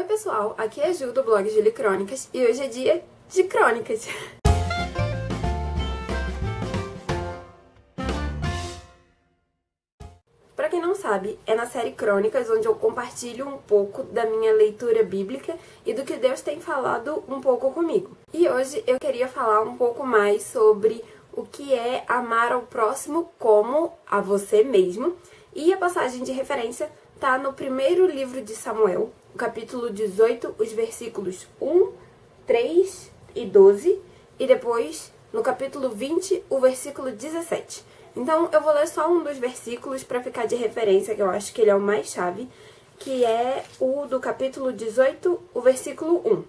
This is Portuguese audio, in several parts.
Oi pessoal, aqui é a Ju do blog Julie Crônicas e hoje é dia de crônicas. Pra quem não sabe, é na série Crônicas onde eu compartilho um pouco da minha leitura bíblica e do que Deus tem falado um pouco comigo. E hoje eu queria falar um pouco mais sobre o que é amar ao próximo como a você mesmo. E a passagem de referência está no primeiro livro de Samuel, o capítulo 18, os versículos 1, 3 e 12, e depois no capítulo 20, o versículo 17. Então eu vou ler só um dos versículos para ficar de referência, que eu acho que ele é o mais chave, que é o do capítulo 18, o versículo 1,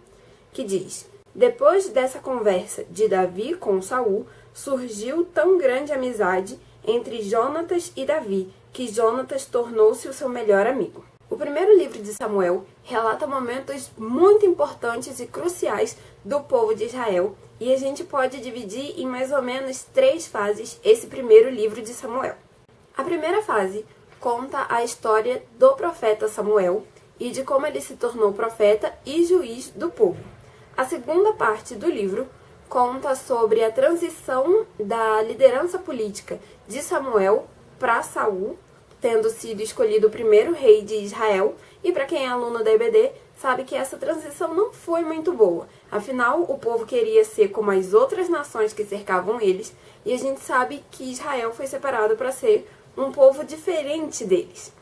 que diz: Depois dessa conversa de Davi com Saul, surgiu tão grande amizade entre Jonatas e Davi, que Jonatas tornou-se o seu melhor amigo. O primeiro livro de Samuel relata momentos muito importantes e cruciais do povo de Israel, e a gente pode dividir em mais ou menos 3 fases esse primeiro livro de Samuel. A primeira fase conta a história do profeta Samuel e de como ele se tornou profeta e juiz do povo. A segunda parte do livro conta sobre a transição da liderança política de Samuel para Saul, tendo sido escolhido o primeiro rei de Israel, e para quem é aluno da EBD, sabe que essa transição não foi muito boa. Afinal, o povo queria ser como as outras nações que cercavam eles, e a gente sabe que Israel foi separado para ser um povo diferente deles.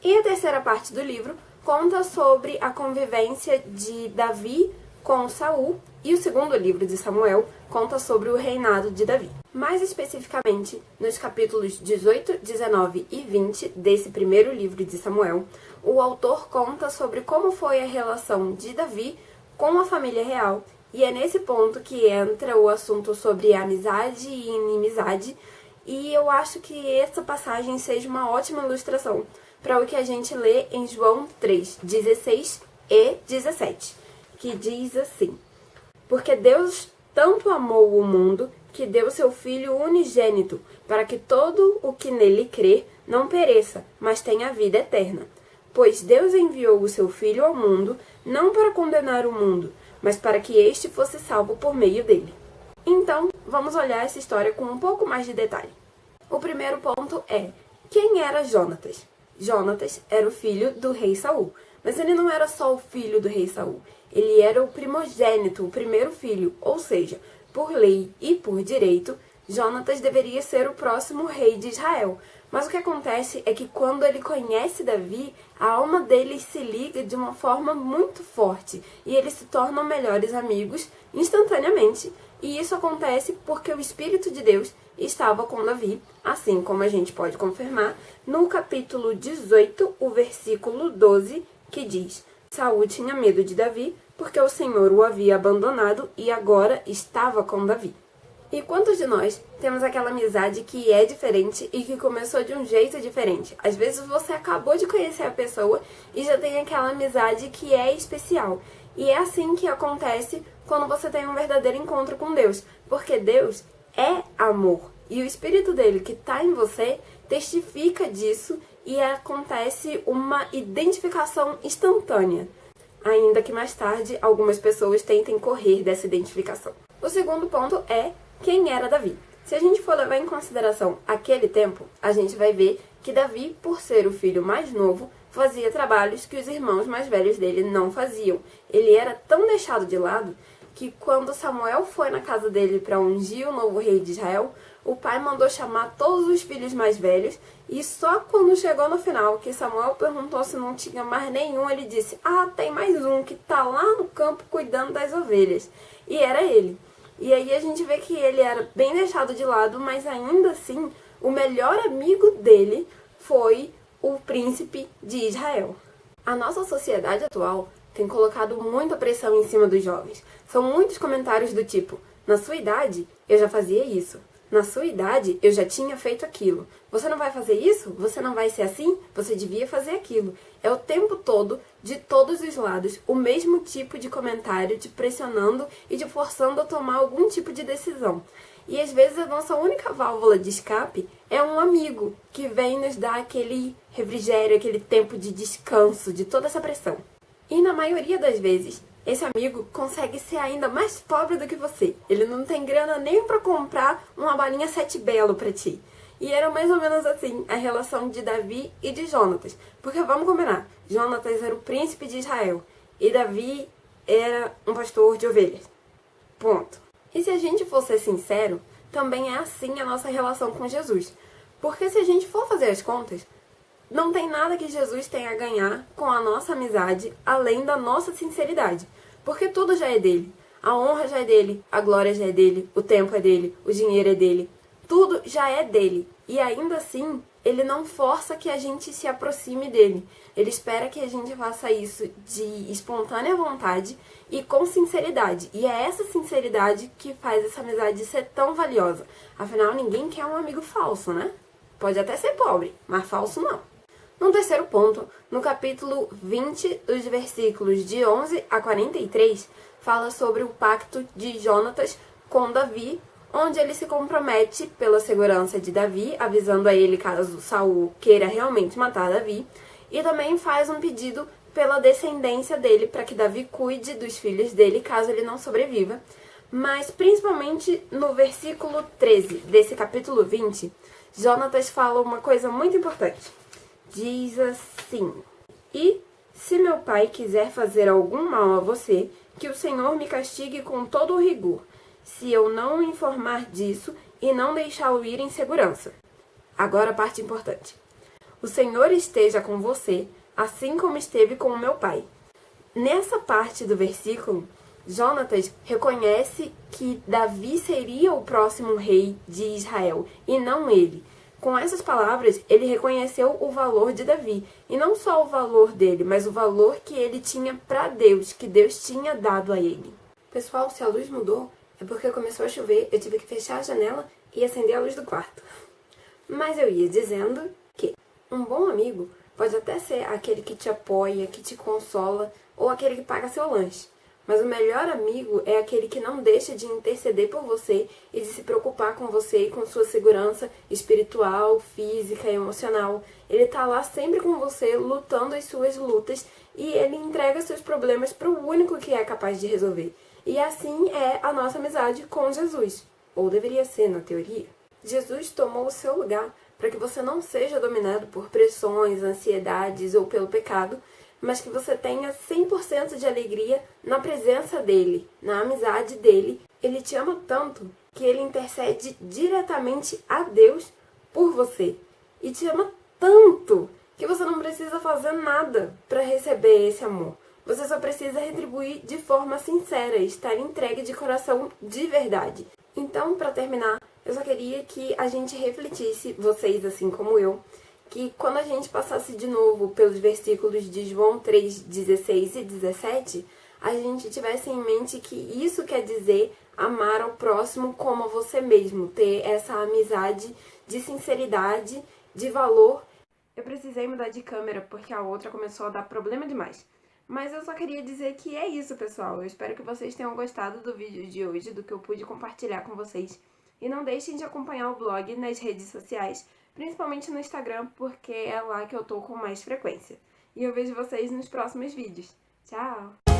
E a terceira parte do livro conta sobre a convivência de Davi com Saul, e o segundo livro de Samuel conta sobre o reinado de Davi. Mais especificamente, nos capítulos 18, 19 e 20 desse primeiro livro de Samuel, o autor conta sobre como foi a relação de Davi com a família real, e é nesse ponto que entra o assunto sobre amizade e inimizade, e eu acho que essa passagem seja uma ótima ilustração para o que a gente lê em João 3, 16 e 17, que diz assim: Porque Deus tanto amou o mundo que deu seu Filho unigênito, para que todo o que nele crer não pereça, mas tenha vida eterna. Pois Deus enviou o seu Filho ao mundo, não para condenar o mundo, mas para que este fosse salvo por meio dele. Então, vamos olhar essa história com um pouco mais de detalhe. O primeiro ponto é: quem era Jonatas? Jonatas era o filho do rei Saul, mas ele não era só o filho do rei Saul, ele era o primogênito, o primeiro filho, ou seja, por lei e por direito, Jonatas deveria ser o próximo rei de Israel. Mas o que acontece é que quando ele conhece Davi, a alma dele se liga de uma forma muito forte e eles se tornam melhores amigos instantaneamente. E isso acontece porque o Espírito de Deus estava com Davi, assim como a gente pode confirmar no capítulo 18, o versículo 12, que diz: Saul tinha medo de Davi, porque o Senhor o havia abandonado e agora estava com Davi. E quantos de nós temos aquela amizade que é diferente e que começou de um jeito diferente? Às vezes você acabou de conhecer a pessoa e já tem aquela amizade que é especial. E é assim que acontece quando você tem um verdadeiro encontro com Deus, porque Deus é amor. E o Espírito dele que está em você testifica disso e acontece uma identificação instantânea, ainda que mais tarde algumas pessoas tentem correr dessa identificação. O segundo ponto é: quem era Davi? Se a gente for levar em consideração aquele tempo, a gente vai ver que Davi, por ser o filho mais novo, fazia trabalhos que os irmãos mais velhos dele não faziam. Ele era tão deixado de lado que quando Samuel foi na casa dele para ungir o novo rei de Israel, o pai mandou chamar todos os filhos mais velhos, e só quando chegou no final, que Samuel perguntou se não tinha mais nenhum, ele disse: tem mais um que tá lá no campo cuidando das ovelhas. E era ele. E aí a gente vê que ele era bem deixado de lado, mas ainda assim, o melhor amigo dele foi o príncipe de Israel. A nossa sociedade atual tem colocado muita pressão em cima dos jovens. São muitos comentários do tipo: na sua idade, eu já fazia isso. Na sua idade, eu já tinha feito aquilo. Você não vai fazer isso? Você não vai ser assim? Você devia fazer aquilo. É o tempo todo, de todos os lados, o mesmo tipo de comentário te pressionando e te forçando a tomar algum tipo de decisão. E às vezes a nossa única válvula de escape é um amigo que vem nos dar aquele refrigério, aquele tempo de descanso de toda essa pressão. E na maioria das vezes, esse amigo consegue ser ainda mais pobre do que você. Ele não tem grana nem pra comprar uma balinha sete belo pra ti. E era mais ou menos assim a relação de Davi e de Jonatas. Porque vamos combinar, Jonatas era o príncipe de Israel e Davi era um pastor de ovelhas. Ponto. E se a gente for ser sincero, também é assim a nossa relação com Jesus. Porque se a gente for fazer as contas, não tem nada que Jesus tenha a ganhar com a nossa amizade, além da nossa sinceridade. Porque tudo já é dele. A honra já é dele, a glória já é dele, o tempo é dele, o dinheiro é dele. Tudo já é dele. E ainda assim, ele não força que a gente se aproxime dele. Ele espera que a gente faça isso de espontânea vontade e com sinceridade. E é essa sinceridade que faz essa amizade ser tão valiosa. Afinal, ninguém quer um amigo falso, né? Pode até ser pobre, mas falso não. No terceiro ponto, no capítulo 20, dos versículos de 11 a 43, fala sobre o pacto de Jonatas com Davi, onde ele se compromete pela segurança de Davi, avisando a ele caso Saul queira realmente matar Davi, e também faz um pedido pela descendência dele, para que Davi cuide dos filhos dele caso ele não sobreviva. Mas principalmente no versículo 13 desse capítulo 20, Jonatas fala uma coisa muito importante. Diz assim: "E se meu pai quiser fazer algum mal a você, que o Senhor me castigue com todo o rigor, se eu não o informar disso e não deixá-lo ir em segurança." Agora a parte importante. "O Senhor esteja com você, assim como esteve com o meu pai." Nessa parte do versículo, Jonatas reconhece que Davi seria o próximo rei de Israel e não ele. Com essas palavras, ele reconheceu o valor de Davi. E não só o valor dele, mas o valor que ele tinha para Deus, que Deus tinha dado a ele. Pessoal, se a luz mudou, é porque começou a chover, eu tive que fechar a janela e acender a luz do quarto. Mas eu ia dizendo que um bom amigo pode até ser aquele que te apoia, que te consola, ou aquele que paga seu lanche. Mas o melhor amigo é aquele que não deixa de interceder por você e de se preocupar com você e com sua segurança espiritual, física e emocional. Ele tá lá sempre com você, lutando as suas lutas, e ele entrega seus problemas para o único que é capaz de resolver. E assim é a nossa amizade com Jesus. Ou deveria ser, na teoria. Jesus tomou o seu lugar para que você não seja dominado por pressões, ansiedades ou pelo pecado, mas que você tenha 100% de alegria na presença dele, na amizade dele. Ele te ama tanto que ele intercede diretamente a Deus por você. E te ama tanto que você não precisa fazer nada para receber esse amor. Você só precisa retribuir de forma sincera, estar entregue de coração de verdade. Então, para terminar, eu só queria que a gente refletisse, vocês assim como eu, que quando a gente passasse de novo pelos versículos de João 3, 16 e 17, a gente tivesse em mente que isso quer dizer amar ao próximo como a você mesmo, ter essa amizade de sinceridade, de valor. Eu precisei mudar de câmera porque a outra começou a dar problema demais. Mas eu só queria dizer que é isso, pessoal. Eu espero que vocês tenham gostado do vídeo de hoje, do que eu pude compartilhar com vocês. E não deixem de acompanhar o blog nas redes sociais, principalmente no Instagram, porque é lá que eu tô com mais frequência. E eu vejo vocês nos próximos vídeos. Tchau!